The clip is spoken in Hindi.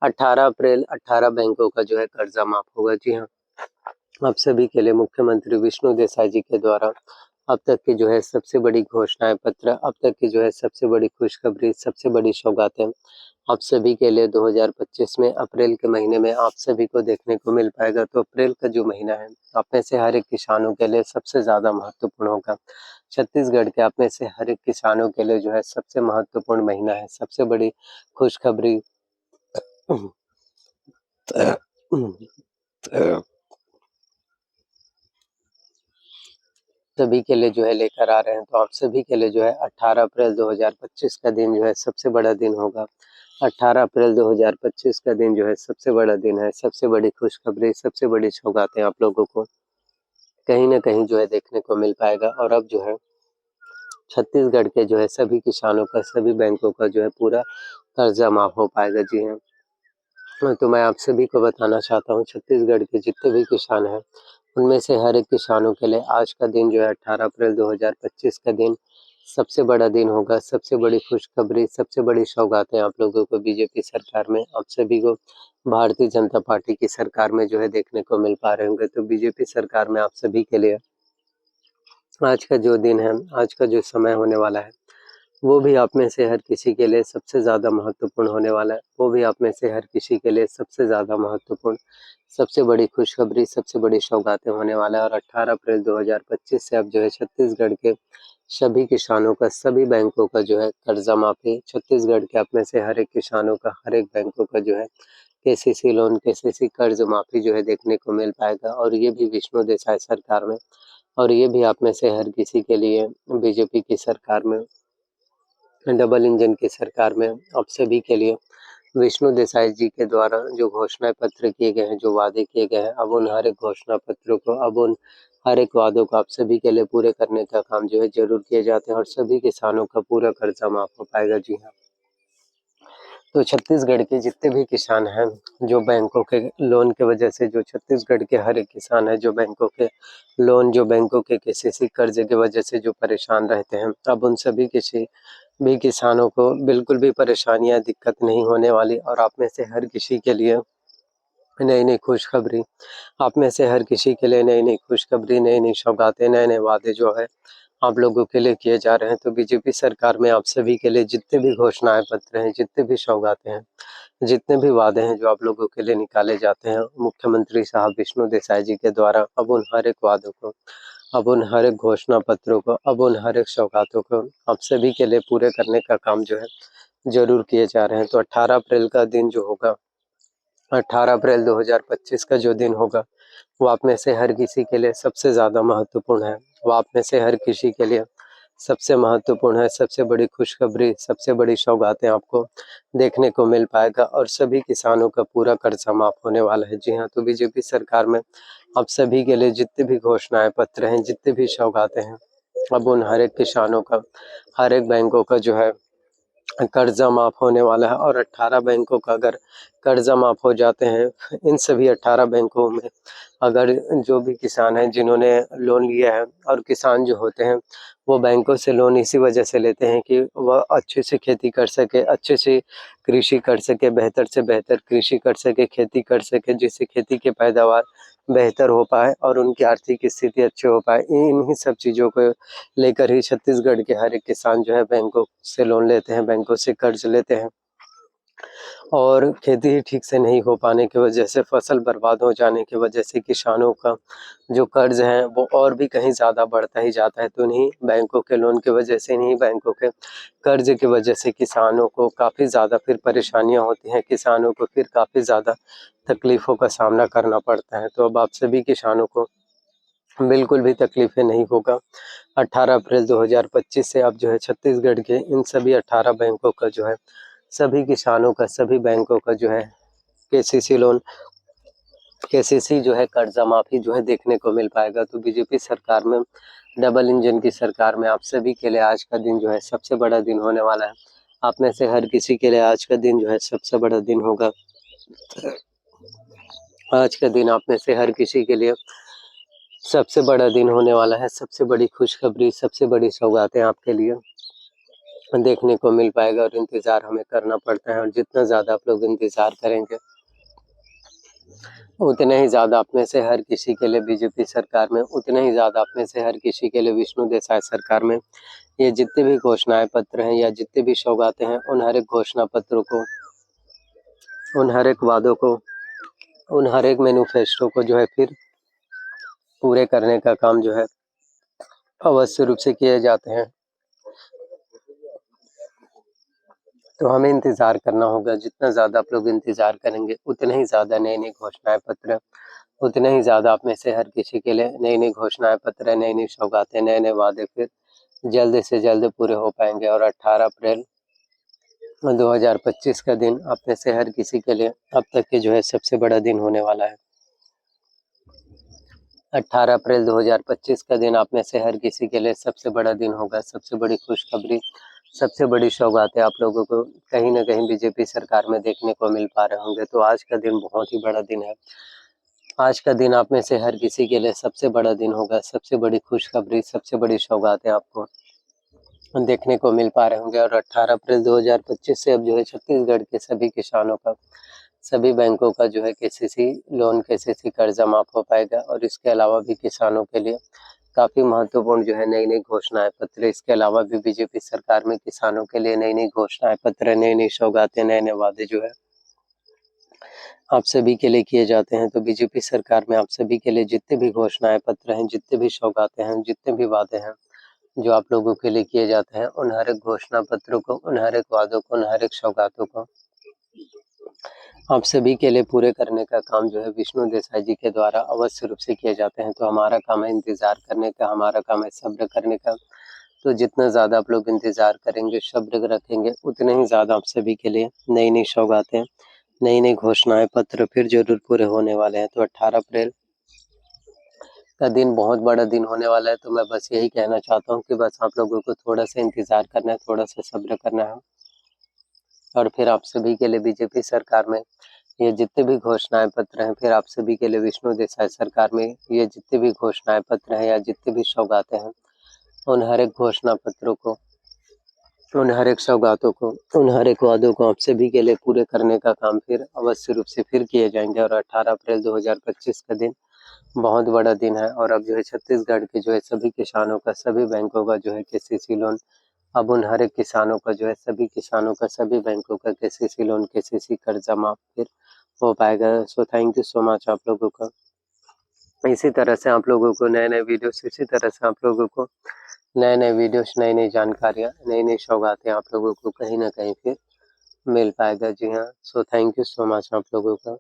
18 अप्रैल 18 बैंकों का जो है कर्जा माफ होगा। जी हाँ, आप सभी के लिए मुख्यमंत्री विष्णु देसाई जी के द्वारा अब तक की जो है सबसे बड़ी घोषणाएं पत्र, अब तक की जो है सबसे बड़ी खुशखबरी, सबसे बड़ी सौगातें आप सभी के लिए 2025 में अप्रैल के महीने में आप सभी को देखने को मिल पाएगा। तो अप्रैल का जो महीना है आप में से हर एक किसानों के लिए सबसे ज़्यादा महत्वपूर्ण होगा। छत्तीसगढ़ के आप में से हर एक किसानों के लिए जो है सबसे महत्वपूर्ण महीना है, सबसे बड़ी खुशखबरी सभी के लिए जो है लेकर आ रहे हैं। तो आप सभी के लिए जो है 18 अप्रैल 2025 का दिन जो है सबसे बड़ा दिन होगा। 18 अप्रैल 2025 का दिन जो है सबसे बड़ा दिन है, सबसे बड़ी खुशखबरी, सबसे बड़ी सौगातें आप लोगों को कहीं न कहीं जो है देखने को मिल पाएगा। और अब जो है छत्तीसगढ़ के जो है सभी किसानों का, सभी बैंकों का जो है पूरा कर्जा माफ हो पाएगा। जी हाँ, तो मैं आप सभी को बताना चाहता हूँ छत्तीसगढ़ के जितने भी किसान हैं उनमें से हर एक किसानों के लिए आज का दिन जो है 18 अप्रैल 2025 का दिन सबसे बड़ा दिन होगा, सबसे बड़ी खुशखबरी, सबसे बड़ी सौगातें आप लोगों को बीजेपी सरकार में, आप सभी को भारतीय जनता पार्टी की सरकार में जो है देखने को मिल पा रहे होंगे। तो बीजेपी सरकार में आप सभी के लिए आज का जो दिन है, आज का जो समय होने वाला है वो भी आप में से हर किसी के लिए सबसे ज़्यादा महत्वपूर्ण होने वाला है। वो भी आप में से हर किसी के लिए सबसे ज़्यादा महत्वपूर्ण, सबसे बड़ी खुशखबरी, सबसे बड़ी सौगातें होने वाला है। और 18 अप्रैल 2025 से अब जो है छत्तीसगढ़ के सभी किसानों का, सभी बैंकों का जो है कर्जा माफी, छत्तीसगढ़ के आप में से हर एक किसानों का, हर एक बैंकों का जो है केसीसी लोन, केसीसी कर्ज माफी जो है देखने को मिल पाएगा। और ये भी विष्णु देसाई सरकार में, और ये भी आप में से हर किसी के लिए बीजेपी की सरकार में, डबल इंजन की सरकार में आप सभी के लिए विष्णु देसाई जी के द्वारा जो घोषणा पत्र किए गए हैं, जो वादे किए गए हैं, अब उन हर एक घोषणा पत्रों को, अब उन हर एक वादों को आप सभी के लिए पूरे करने का काम जो है जरूर किए जाते हैं और सभी किसानों का पूरा कर्जा माफ हो पाएगा। जी हाँ, तो छत्तीसगढ़ के जितने भी किसान हैं जो बैंकों के लोन की वजह से, जो छत्तीसगढ़ के हर एक किसान है जो बैंकों के लोन, जो बैंकों के केसीसी कर्ज की वजह से जो परेशान रहते हैं, अब उन सभी किसी भी किसानों को बिल्कुल भी परेशानियां, दिक्कत नहीं होने वाली। और आप में से हर किसी के लिए नई नई खुशखबरी, आप में से हर किसी के लिए नई नई खुशखबरी, नई नई सौगातें, नए नए वादे जो है आप लोगों के लिए किए जा रहे हैं। तो बीजेपी सरकार में आप सभी के लिए जितने भी घोषणाएं पत्र हैं, जितने भी सौगातें हैं, जितने भी वादे हैं जो आप लोगों के लिए निकाले जाते हैं मुख्यमंत्री साहब विष्णु देसाई जी के द्वारा, अब उन हर एक वादों को, अब उन हर एक घोषणा पत्रों को, अब उन हर एक सौगातों को आप सभी के लिए पूरे करने का काम जो है जरूर किए जा रहे हैं। तो 18 अप्रैल का दिन जो होगा, 18 अप्रैल 2025 का जो दिन होगा वो आप में से हर किसी के लिए सबसे ज़्यादा महत्वपूर्ण है। वो आप में से हर किसी के लिए सबसे महत्वपूर्ण है, सबसे बड़ी खुशखबरी, सबसे बड़ी सौगातें आपको देखने को मिल पाएगा और सभी किसानों का पूरा कर्जा माफ होने वाला है। जी हाँ, तो बीजेपी सरकार में आप सभी के लिए जितने भी घोषणाएं पत्र हैं, जितने भी सौगातें हैं, अब उन हर एक किसानों का, हर एक बैंकों का जो है कर्जा माफ होने वाला है। और 18 बैंकों का अगर कर्जा माफ हो जाते हैं, इन सभी 18 बैंकों में अगर जो भी किसान हैं जिन्होंने लोन लिया है, और किसान जो होते हैं वो बैंकों से लोन इसी वजह से लेते हैं कि वह अच्छे से खेती कर सके, अच्छे से कृषि कर सके, बेहतर से बेहतर कृषि कर सके, खेती कर सके, जिससे खेती की पैदावार बेहतर हो पाए और उनकी आर्थिक स्थिति अच्छी हो पाए। इन्हीं सब चीज़ों को लेकर ही छत्तीसगढ़ के हर एक किसान जो है बैंकों से लोन लेते हैं, बैंकों से कर्ज लेते हैं। और खेती ठीक से नहीं हो पाने की वजह से, फसल बर्बाद हो जाने की वजह से किसानों का जो कर्ज है वो और भी कहीं ज़्यादा बढ़ता ही जाता है। तो इन्हीं बैंकों के लोन की वजह से, इन्हीं बैंकों के कर्ज की वजह से किसानों को काफ़ी ज़्यादा फिर परेशानियां होती हैं, किसानों को फिर काफ़ी ज़्यादा तकलीफ़ों का सामना करना पड़ता है। तो अब आप सभी किसानों को बिल्कुल भी तकलीफ़ें नहीं होगा। 18 अप्रैल 2025 से अब जो है छत्तीसगढ़ के इन सभी 18 बैंकों का जो है, सभी किसानों का, सभी बैंकों का जो है केसीसी लोन, केसीसी जो है कर्जा माफी जो है देखने को मिल पाएगा। तो बीजेपी सरकार में, डबल इंजन की सरकार में आप सभी के लिए आज का दिन जो है सबसे बड़ा दिन होने वाला है। आप में से हर किसी के लिए आज का दिन जो है सबसे बड़ा दिन होगा। आज का दिन आप में से हर किसी के लिए सबसे बड़ा दिन होने वाला है, सबसे बड़ी खुशखबरी, सबसे बड़ी सौगातें आपके लिए देखने को मिल पाएगा और इंतज़ार हमें करना पड़ता है। और जितना ज़्यादा आप लोग इंतज़ार करेंगे, उतने ही ज़्यादा आप में से हर किसी के लिए बीजेपी सरकार में, उतने ही ज़्यादा आप में से हर किसी के लिए विष्णु देसाई सरकार में ये जितने भी घोषणाएँ पत्र हैं या जितने भी सौगातें हैं, उन हर एक घोषणा पत्रों को, उन हर एक वादों को, उन हर एक मैनिफेस्टो को जो है फिर पूरे करने का काम जो है अवश्य रूप से किए जाते हैं। तो हमें इंतज़ार करना होगा। जितना ज़्यादा आप लोग इंतज़ार करेंगे, उतने ही ज़्यादा नए-नए घोषणाएँ पत्र, उतने ही ज़्यादा आप में से हर किसी के लिए नई-नई घोषणाएँ पत्र, नई-नई सौगातें, नए-नए वादे फिर जल्द से जल्द पूरे हो पाएँगे। और 18 अप्रैल 2025 का दिन आप में से हर किसी के लिए अब तक के जो है सबसे बड़ा दिन होने वाला है। 18 अप्रैल 2025 का दिन आप में से हर किसी के लिए सबसे बड़ा दिन होगा। सबसे बड़ी खुशखबरी, सबसे बड़ी सौगातें आप लोगों को कहीं न कहीं बीजेपी सरकार में देखने को मिल पा रहे होंगे। तो आज का दिन बहुत ही बड़ा दिन है। आज का दिन आप में से हर किसी के लिए सबसे बड़ा दिन होगा। सबसे बड़ी खुशखबरी, सबसे बड़ी सौगातें आपको देखने को मिल पा रहे होंगे। और 18 अप्रैल 2025 से अब जो है छत्तीसगढ़ के सभी किसानों का, सभी बैंकों का जो है केसीसी लोन, केसीसी कर्जा माफ हो पाएगा। और इसके अलावा भी किसानों के लिए काफ़ी महत्वपूर्ण जो है नई-नई घोषणाएँ पत्र, इसके अलावा भी बीजेपी सरकार में किसानों के लिए नई-नई घोषणाएँ पत्र, नई-नई सौगातें, नए-नए वादे जो है आप सभी के लिए किए जाते हैं। तो बीजेपी सरकार में आप सभी के लिए जितने भी घोषणाएँ पत्र हैं, जितने भी सौगातें हैं, जितने भी वादे हैं, जो आप लोगों के लिए किए जाते हैं, उन हर एक घोषणा पत्रों को, उन हर एक वादों को, उन हर एक सौगातों को आप सभी के लिए पूरे करने का काम जो है विष्णु देसाई जी के द्वारा अवश्य रूप से किए जाते हैं। तो हमारा काम है इंतज़ार करने का, हमारा काम है सब्र करने का। तो जितना ज़्यादा आप लोग इंतज़ार करेंगे, सब्र रखेंगे, उतने ही ज़्यादा आप सभी के लिए नई-नई सौगातें, नई-नई घोषणाएँ पत्र फिर ज़रूर पूरे होने वाले हैं। तो 18 अप्रैल का दिन बहुत बड़ा दिन होने वाला है। तो मैं बस यही कहना चाहता हूँ कि बस आप लोगों को थोड़ा-सा इंतज़ार करना है, थोड़ा-सा सब्र करना है। और फिर आप सभी के लिए बीजेपी सरकार में ये जितने भी घोषणाएँ पत्र हैं, फिर आप सभी के लिए विष्णु देसाई सरकार में ये जितने भी घोषणाएँ पत्र हैं या जितने भी सौगातें हैं, उन हर एक घोषणा पत्रों को, उन हर एक सौगातों को, उन हर एक वादों को आप सभी के लिए पूरे करने का काम फिर अवश्य रूप से फिर किए जाएँगे। और 18 अप्रैल 2025 का दिन बहुत बड़ा दिन है। और अब जो है छत्तीसगढ़ के जो है सभी किसानों का, सभी बैंकों का जो है केसीसी लोन, अब उन हर एक किसानों का जो है, सभी किसानों का, सभी बैंकों का केसीसी लोन, केसीसी कर्जा माफ फिर हो पाएगा। So thank you so much आप लोगों का। इसी तरह से आप लोगों को नए-नए वीडियोस, इसी तरह से आप लोगों को नए-नए वीडियोस, नई-नई जानकारियाँ, नई-नई सौगातें आप लोगों को कहीं न कहीं फिर मिल पाएगा। जी हाँ, so thank you so much आप लोगों का।